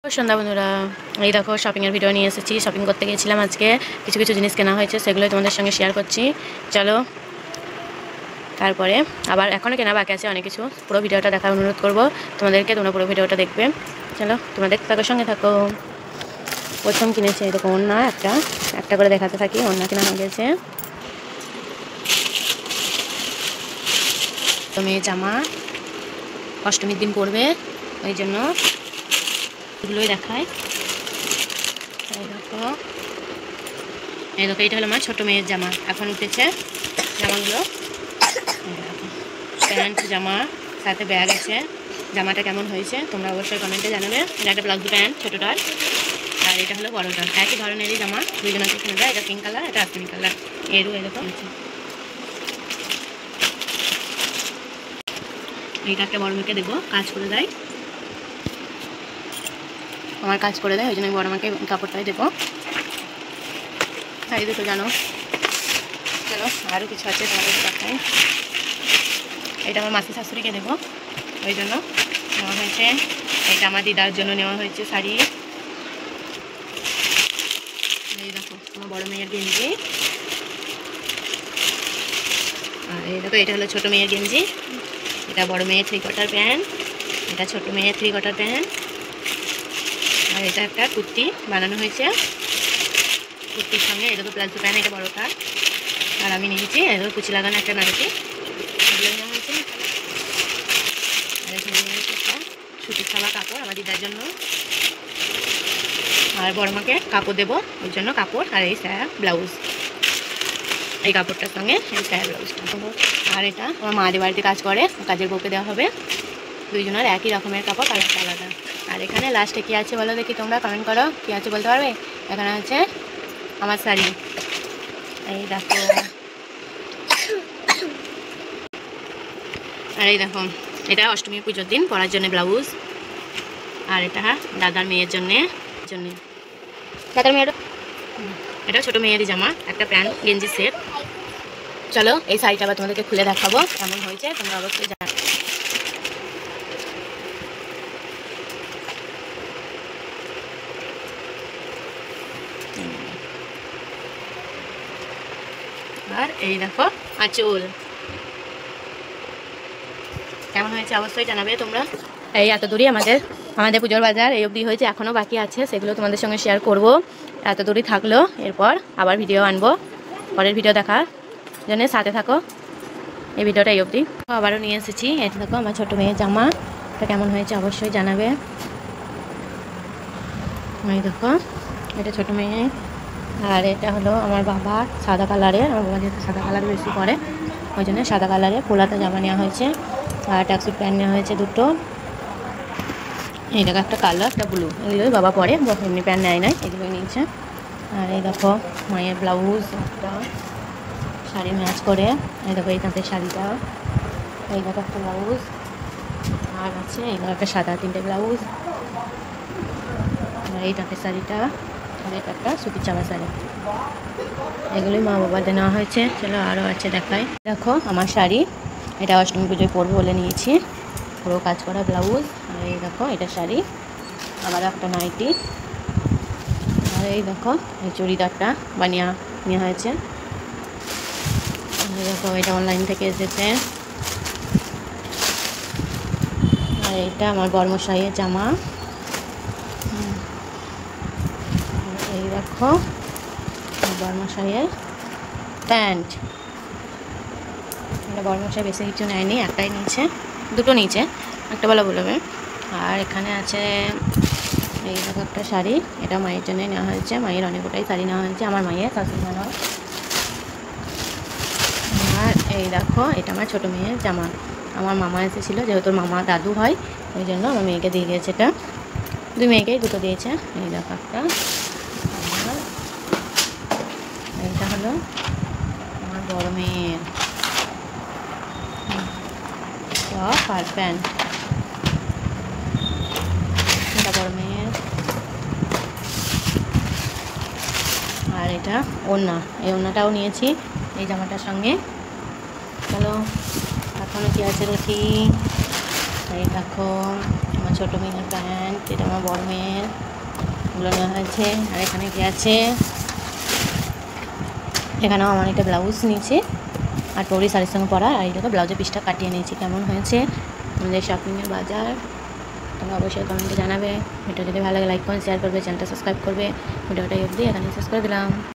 সন্ধ্যা বন্ধুরা, এই দেখো শপিং এর ভিডিও নিয়ে এসেছি। শপিং করতে গিয়েছিলাম আজকে, কিছু কিছু জিনিস কেনা হয়েছে, সেগুলোই তোমাদের সঙ্গে শেয়ার করছি। চলো, তারপরে আবার এখনও কেনা বাকি আছে অনেক কিছু। পুরো ভিডিওটা দেখার অনুরোধ করবো তোমাদেরকে, তোমরা পুরো ভিডিওটা দেখবে। চলো, তোমাদের থাকো, সঙ্গে থাকো। প্রথম কিনেছে এরকম ওড়না, একটা করে দেখাতে থাকি। ওড়না কেনা হয়ে গেছে, মেয়ে জামা, অষ্টমীর দিন পরবে, ওই জন্য এগুলোই দেখায়। এই দেখো, এটা হলো আমার ছোটো মেয়ের জামা, এখন উঠেছে জামাগুলো। প্যান্ট জামা সাথে ব্যাগ আছে। জামাটা কেমন হয়েছে তোমরা অবশ্যই কমেন্টে জানাবে। এটা একটা প্লাজো প্যান্ট ছোটোটার, আর এটা হলো বড়োটার। একই ধরনেরই জামা, দুইজন আছে কিনে দেয়। এটা পিঙ্ক কালার, এটা আশ্বিনী কালার। এরও এরকম আছে। এইটা একটা বড় মেয়েকে দেবো, কাজ করে দেয়, আমার কাজ করে দেয়, ওই জন্য বড় মাকে কাপড়টাই দেবো। এই দুটো জানো। চলো, আরও কিছু আছে তোমাদের দেখাই। এটা আমার মাসি শাশুড়িকে দেবো, ওই জন্য নেওয়া হয়েছে। এটা আমার দিদার জন্য নেওয়া হয়েছে শাড়ি। এই দেখো আমার বড় মেয়ের গেঞ্জি, আর এই দেখো এটা হলো ছোটো মেয়ের গেঞ্জি। এটা বড় মেয়ের 3 কোয়ার্টার প্যান্ট, এটা ছোটো মেয়ের 3 কোয়ার্টার প্যান্ট, আর এটা একটা কুর্তি বানানো হয়েছে। কুর্তির সঙ্গে এটা তো প্লাজো প্যান্ট, এটা বড়োটা। আর আমি নিয়েছি এটা কুচি লাগানো একটা নাইটি, এগুলো নেওয়া হয়েছে। আর এখানে নিয়েছি একটা সুতির ছাপা কাপড় আমার দিদার জন্য, আর বড় মাকে কাপড় দেবো ওই জন্য কাপড়, আর এই সায়া ব্লাউজ, এই কাপড়টার সঙ্গে এই সায়া ব্লাউজটা দেবো। আর এটা আমার মাদের বাড়িতে কাজ করে, কাজের বউকে দেওয়া হবে। দুইজনের একই রকমের কাপড়, কালারটা আলাদা। আর এখানে লাস্টে কী আছে বলো দেখি, তোমরা কমেন্ট করো কী আছে বলতে পারবে। এখানে আছে আমার শাড়ি, এই দেখো। আর এই দেখো, এটা অষ্টমী পুজোর দিন পরার জন্য ব্লাউজ, আর এটা দাদার মেয়ের জন্যে দাদার মেয়ের, এটা ছোটো মেয়েরই জামা, একটা প্যান্ট গেঞ্জি সেট। চলো, এই শাড়িটা আবার তোমাদেরকে খুলে দেখাবো কেমন হয়েছে, তোমরা অবশ্যই জানো। আর এই দেখো আঁচল, কেমন হয়েছে অবশ্যই জানাবে তোমরা। এই এত দূরই আমাদের পুজোর বাজার এই অবধি হয়েছে, এখনও বাকি আছে, সেগুলো তোমাদের সঙ্গে শেয়ার করব। এত দূরই থাকলো, এরপর আবার ভিডিও আনবো, পরের ভিডিও দেখার জন্য সাথে থাকো। এই ভিডিওটা এই অবধি। আবারও নিয়ে এসেছি, এটা দেখো আমার ছোটো মেয়ের জামা, এটা কেমন হয়েছে অবশ্যই জানাবে। এই দেখো, এটা ছোটো মেয়ে, আর এটা হলো আমার বাবার সাদা কালারের, আমার বাবা যেহেতু সাদা কালার বেশি পরে, ওই জন্য সাদা কালারের পোলাতে জামা নেওয়া হয়েছে। আর ট্যাক্সুট প্যান্ট নেওয়া হয়েছে দুটো, এই দেখো একটা কালো একটা ব্লু, এগুলোই বাবা পরে, এমনি প্যান্ট নেয় নাই, এগুলোই নিয়েছে। আর এই দেখো মায়ের ব্লাউজ, একটা শাড়ি ম্যাচ করে, এই দেখো এই তাঁতের শাড়িটা, এই দেখো একটা ব্লাউজ, আর আছে এই দেখো একটা সাদা 3টে ব্লাউজ, আর এই তাঁতের শাড়িটা, আর এটা একটা সুতির চাপা শাড়ি, এগুলোই মা বাবাদের নেওয়া হয়েছে। চলো আরও আছে দেখাই। দেখো আমার শাড়ি, এটা অষ্টমী পুজোয় পরবো বলে নিয়েছি, পুরো কাজ করা ব্লাউজ। আর এই দেখো এটা শাড়ি, আবার একটা নাইটি, আর এই দেখো এই চুড়িদারটা বানিয়ে নেওয়া হয়েছে। দেখো এটা অনলাইন থেকে এসেছে। আর এইটা আমার বর্মশাইয়ের জামা, এই দেখো বর্মশাইয়ের প্যান্ট, এটা বর্মশাই বেশি কিছু নেয়নি, একটাই নিয়েছে, দুটো নিয়েছে, একটা বলা বলবে। আর এখানে আছে এই দেখো একটা শাড়ি, এটা মায়ের জন্য নেওয়া হয়েছে, মায়ের অনেকটাই শাড়ি নেওয়া হয়েছে, আমার মায়ের শাশুড়ি মা। আর এই দেখো এটা আমার ছোটো মেয়ের জামা, আমার মামা এসেছিলো, যেহেতু মামা দাদু হয়, ওই জন্য আমার মেয়েকে দিয়ে গিয়েছে। এটা দুই মেয়েকেই দুটো দিয়েছে। এই দেখো একটা, আর এইটা হলো আমার বড় মেয়ের টপ আর প্যান্ট, এটা বড় মেয়ের। আর এটা ওড়না, এই ওড়নাটাও নিয়েছি এই জামাটার সঙ্গে। চলো এখনও কী আছে দেখি। এই দেখো আমার ছোটো মেয়ের প্যান্ট, এটা আমার বড় মেয়ের, এগুলো নেওয়া হয়েছে। আর এখানে কি আছে, এখানেও আমার একটা ব্লাউজ নিয়েছি আর পরি শাড়ির সঙ্গে পরা, আর এইটাকে ব্লাউজের পিসটা কাটিয়ে নিয়েছি। কেমন হয়েছে আমাদের শপিংয়ের বাজার তোমরা অবশ্যই কমেন্টে জানাবে। ভিডিও যদি ভালো লাগে লাইক করবে, শেয়ার করবে, চ্যানেলটা সাবস্ক্রাইব করবে। ভিডিওটা অবধি এখানে শেষ করে দিলাম।